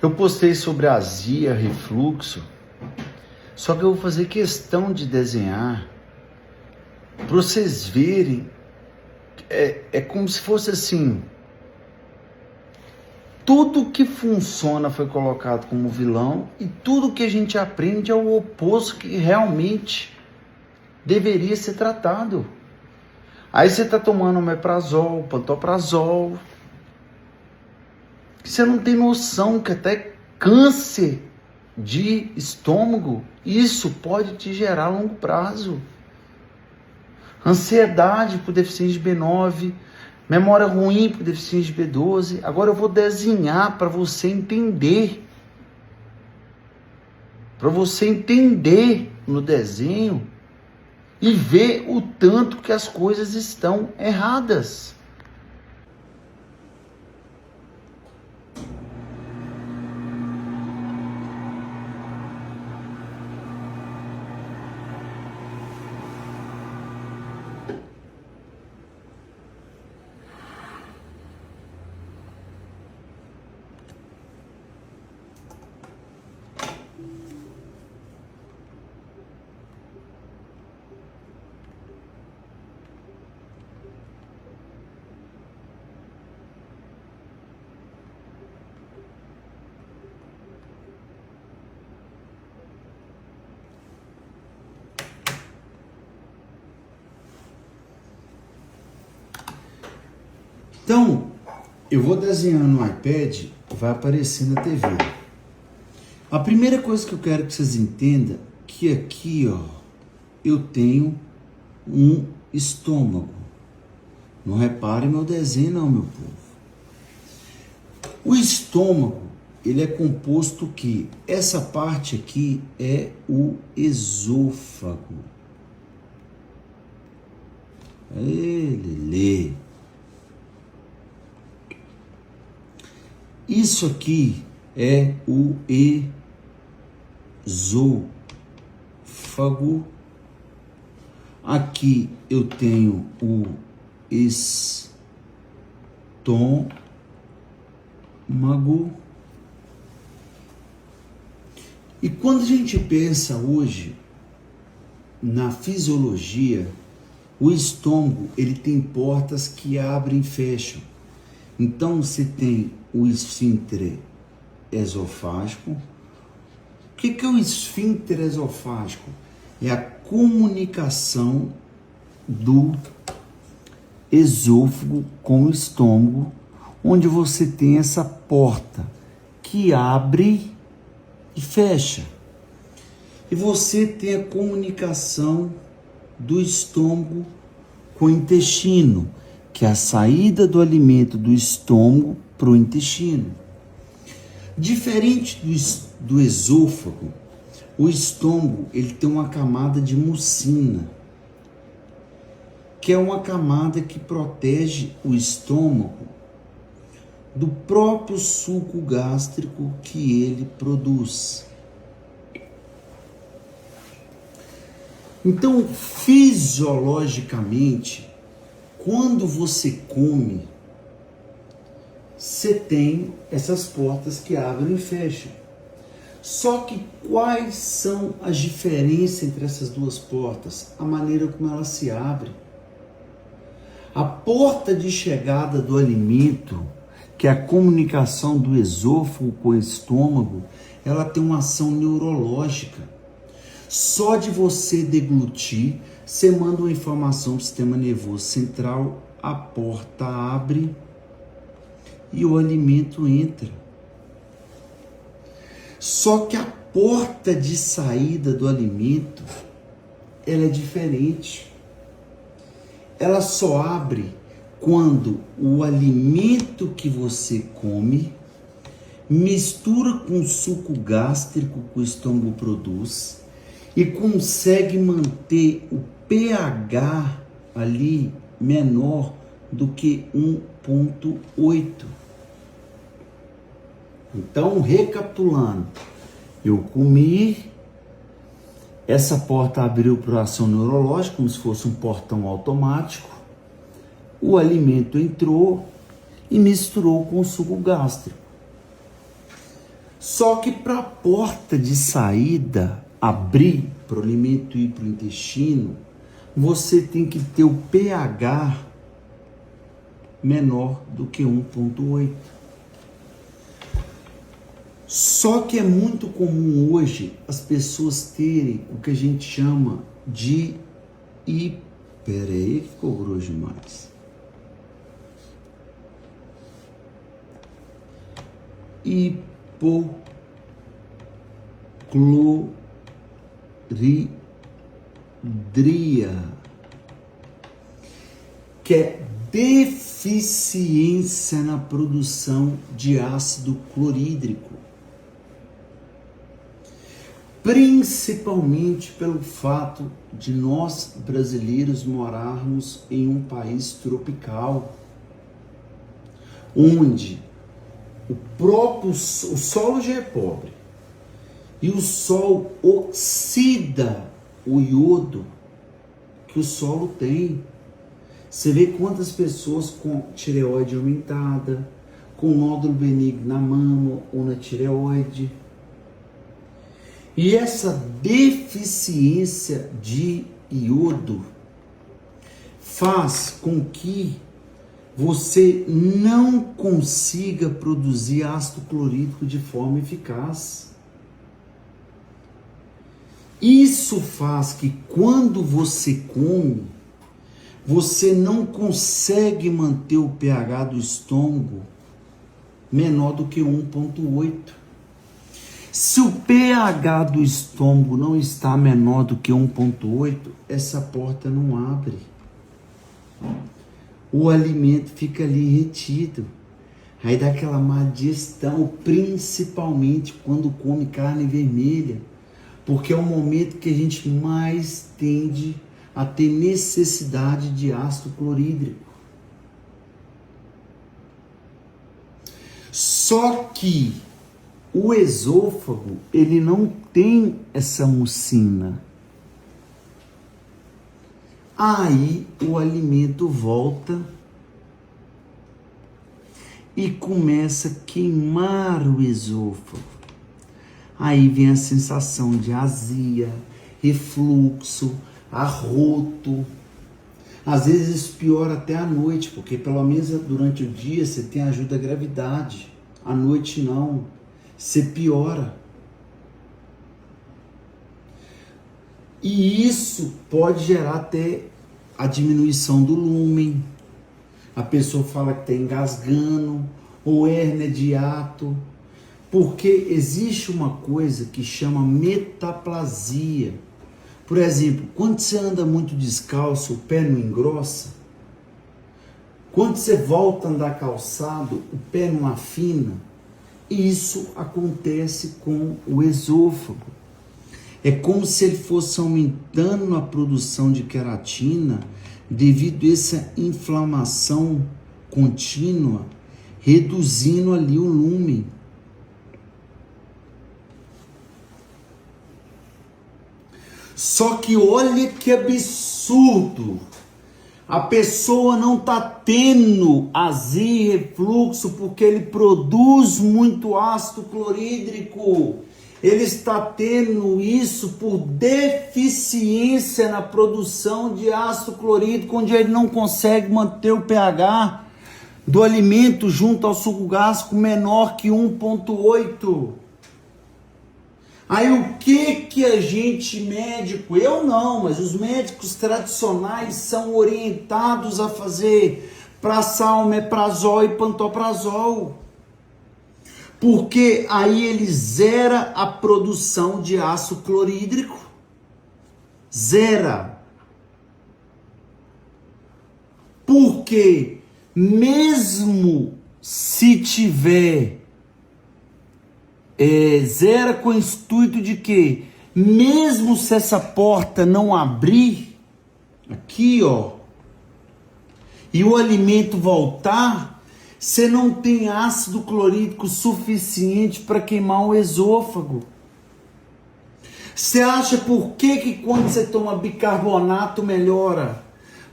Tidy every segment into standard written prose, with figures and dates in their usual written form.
Eu postei sobre azia, refluxo, só que eu vou fazer questão de desenhar para vocês verem. É como se fosse assim: tudo que funciona foi colocado como vilão e tudo que a gente aprende é o oposto que realmente deveria ser tratado. Aí você tá tomando omeprazol, pantoprazol, você não tem noção que até câncer de estômago, isso pode te gerar a longo prazo. Ansiedade por deficiência de B9, memória ruim por deficiência de B12. Agora eu vou desenhar para você entender. Para você entender no desenho e ver o tanto que as coisas estão erradas. Então, eu vou desenhando no iPad, vai aparecer na TV. A primeira coisa que eu quero que vocês entendam, que aqui, ó, eu tenho um estômago. Não repare meu desenho não, meu povo. O estômago, ele é composto que essa parte aqui é o esôfago. Lelê. Isso aqui é o esôfago. Aqui eu tenho o estômago. E quando a gente pensa hoje na fisiologia, o estômago ele tem portas que abrem e fecham. Então você tem o esfíncter esofágico. O que é o esfíncter esofágico? É a comunicação do esôfago com o estômago, onde você tem essa porta que abre e fecha. E você tem a comunicação do estômago com o intestino, que é a saída do alimento do estômago para o intestino. Diferente do esôfago, o estômago ele tem uma camada de mucina, que é uma camada que protege o estômago do próprio suco gástrico que ele produz. Então, fisiologicamente, quando você come, você tem essas portas que abrem e fecham. Só que quais são as diferenças entre essas duas portas? A maneira como elas se abrem. A porta de chegada do alimento, que é a comunicação do esôfago com o estômago, ela tem uma ação neurológica. Só de você deglutir, você manda uma informação para o sistema nervoso central, a porta abre e o alimento entra. Só que a porta de saída do alimento, ela é diferente. Ela só abre quando o alimento que você come mistura com o suco gástrico que o estômago produz e consegue manter o pH ali menor do que 1,8. Então, recapitulando, eu comi, essa porta abriu para a ação neurológica, como se fosse um portão automático, o alimento entrou e misturou com o suco gástrico. Só que para a porta de saída abrir para o alimento ir para o intestino, você tem que ter o pH menor do que 1,8. Só que é muito comum hoje as pessoas terem o que a gente chama de Peraí, que ficou grosso demais. Hipocloridria, que é deficiência na produção de ácido clorídrico, principalmente pelo fato de nós brasileiros morarmos em um país tropical, onde o solo já é pobre e o sol oxida o iodo que o solo tem. Você vê quantas pessoas com tireoide aumentada, com nódulo benigno na mama ou na tireoide. E essa deficiência de iodo faz com que você não consiga produzir ácido clorídrico de forma eficaz. Isso faz que quando você come, você não consegue manter o pH do estômago menor do que 1,8. Se o pH do estômago não está menor do que 1,8, essa porta não abre. O alimento fica ali retido. Aí dá aquela má digestão, principalmente quando come carne vermelha, porque é o momento que a gente mais tende a ter necessidade de ácido clorídrico. Só que o esôfago, ele não tem essa mucina. Aí o alimento volta e começa a queimar o esôfago. Aí vem a sensação de azia, refluxo, arroto. Às vezes isso piora até à noite, porque pelo menos durante o dia você tem ajuda da gravidade. À noite não, você piora. E isso pode gerar até a diminuição do lúmen. A pessoa fala que está engasgando, ou hérnia de hiato, porque existe uma coisa que chama metaplasia. Por exemplo, quando você anda muito descalço, o pé não engrossa. Quando você volta a andar calçado, o pé não afina. Isso acontece com o esôfago. É como se ele fosse aumentando a produção de queratina devido a essa inflamação contínua, reduzindo ali o lúmen. Só que olha que absurdo, a pessoa não está tendo azia e refluxo porque ele produz muito ácido clorídrico. Ele está tendo isso por deficiência na produção de ácido clorídrico, onde ele não consegue manter o pH do alimento junto ao suco gástrico menor que 1,8. Aí o que a gente médico, eu não, mas os médicos tradicionais são orientados a fazer? Praçar omeprazol e pantoprazol. Porque aí ele zera a produção de ácido clorídrico. Zera. Porque mesmo se tiver zera com o intuito de que, mesmo se essa porta não abrir, aqui ó, e o alimento voltar, você não tem ácido clorídrico suficiente para queimar o esôfago. Você acha por que quando você toma bicarbonato melhora?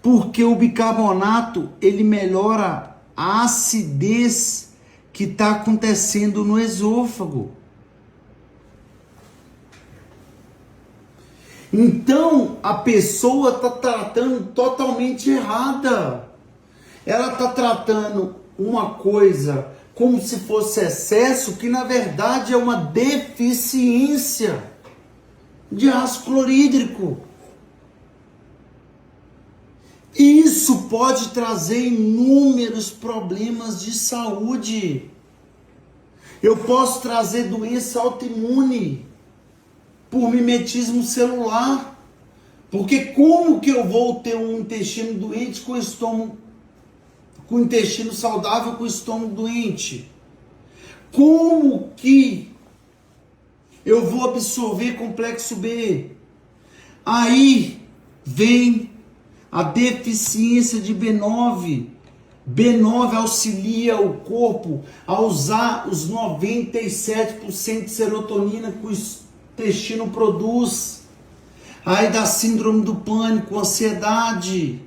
Porque o bicarbonato, ele melhora a acidez que está acontecendo no esôfago. Então a pessoa está tratando totalmente errada. Ela está tratando uma coisa como se fosse excesso, que na verdade é uma deficiência de ácido clorídrico. Isso pode trazer inúmeros problemas de saúde. Eu posso trazer doença autoimune por mimetismo celular. Porque como que eu vou ter um intestino doente com o estômago, com o intestino saudável com o estômago doente? Como que eu vou absorver complexo B? Aí vem a deficiência de B9. B9 auxilia o corpo a usar os 97% de serotonina que o intestino produz. Aí dá síndrome do pânico, ansiedade.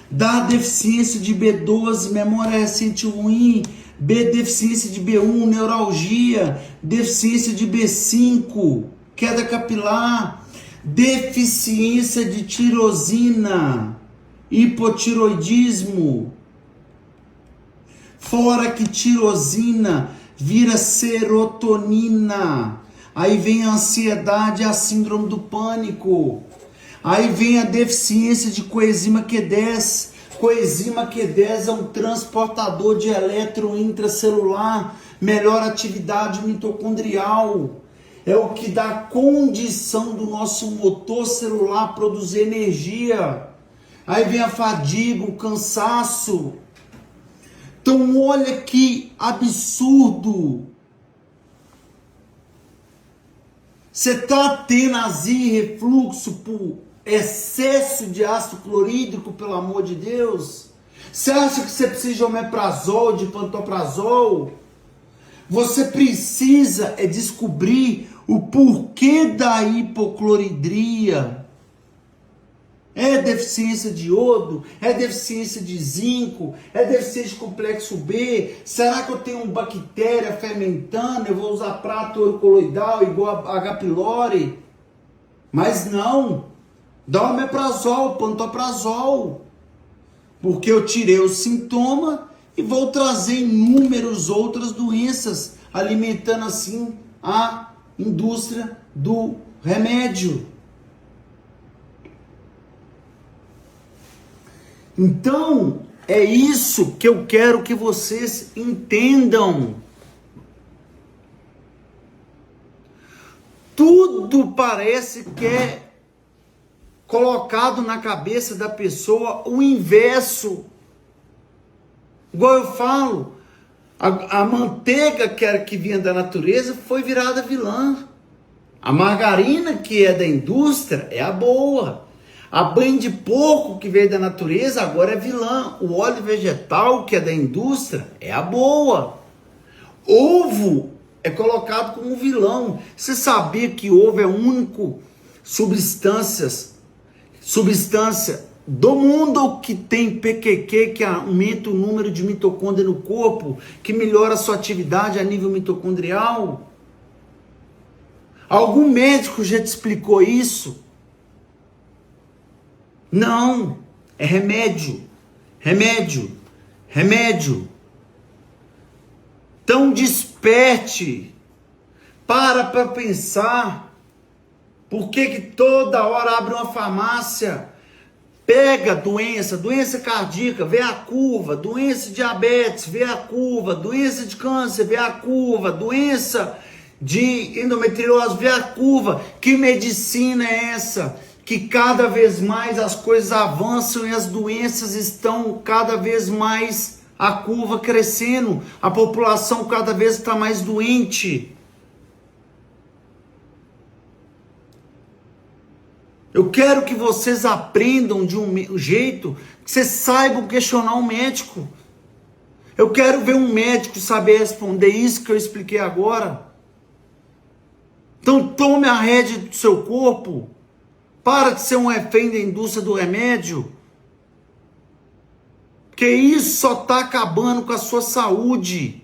Dá deficiência de B12, memória recente ruim. Deficiência de B1, neuralgia. Deficiência de B5, queda capilar. Deficiência de tirosina, hipotiroidismo. Fora que tirosina vira serotonina. Aí vem a ansiedade, a síndrome do pânico. Aí vem a deficiência de coenzima Q10. Coenzima Q10 é um transportador de elétron intracelular, melhora a atividade mitocondrial. É o que dá condição do nosso motor celular produzir energia. Aí vem a fadiga, o cansaço. Então olha que absurdo. Você está tendo azia e refluxo por excesso de ácido clorídrico, pelo amor de Deus? Você acha que você precisa de omeprazol, de pantoprazol? Você precisa descobrir o porquê da hipocloridria. É deficiência de iodo? É deficiência de zinco? É deficiência de complexo B? Será que eu tenho uma bactéria fermentando? Eu vou usar prato coloidal igual a H. pylori? Mas não. Dá omeprazol, pantoprazol. Porque eu tirei o sintoma e vou trazer inúmeras outras doenças, alimentando assim a indústria do remédio. Então, é isso que eu quero que vocês entendam. Tudo parece que é colocado na cabeça da pessoa o inverso. Igual eu falo, a manteiga que vinha da natureza foi virada vilã. A margarina que é da indústria é a boa. A banha de porco que veio da natureza agora é vilã. O óleo vegetal que é da indústria é a boa. Ovo é colocado como vilão. Você sabia que ovo é a única substância do mundo que tem PQQ, que aumenta o número de mitocôndrias no corpo, que melhora a sua atividade a nível mitocondrial? Algum médico já te explicou isso? Não, é remédio, remédio, remédio. Então desperte, para pensar, por que toda hora abre uma farmácia, pega doença cardíaca, vê a curva, doença de diabetes, vê a curva, doença de câncer, vê a curva, doença de endometriose, vê a curva. Que medicina é essa? Que cada vez mais as coisas avançam e as doenças estão cada vez mais, a curva crescendo, a população cada vez está mais doente. Eu quero que vocês aprendam de um jeito que vocês saibam questionar um médico. Eu quero ver um médico saber responder isso que eu expliquei agora. Então tome a rédea do seu corpo. Para de ser um refém da indústria do remédio. Porque isso só está acabando com a sua saúde.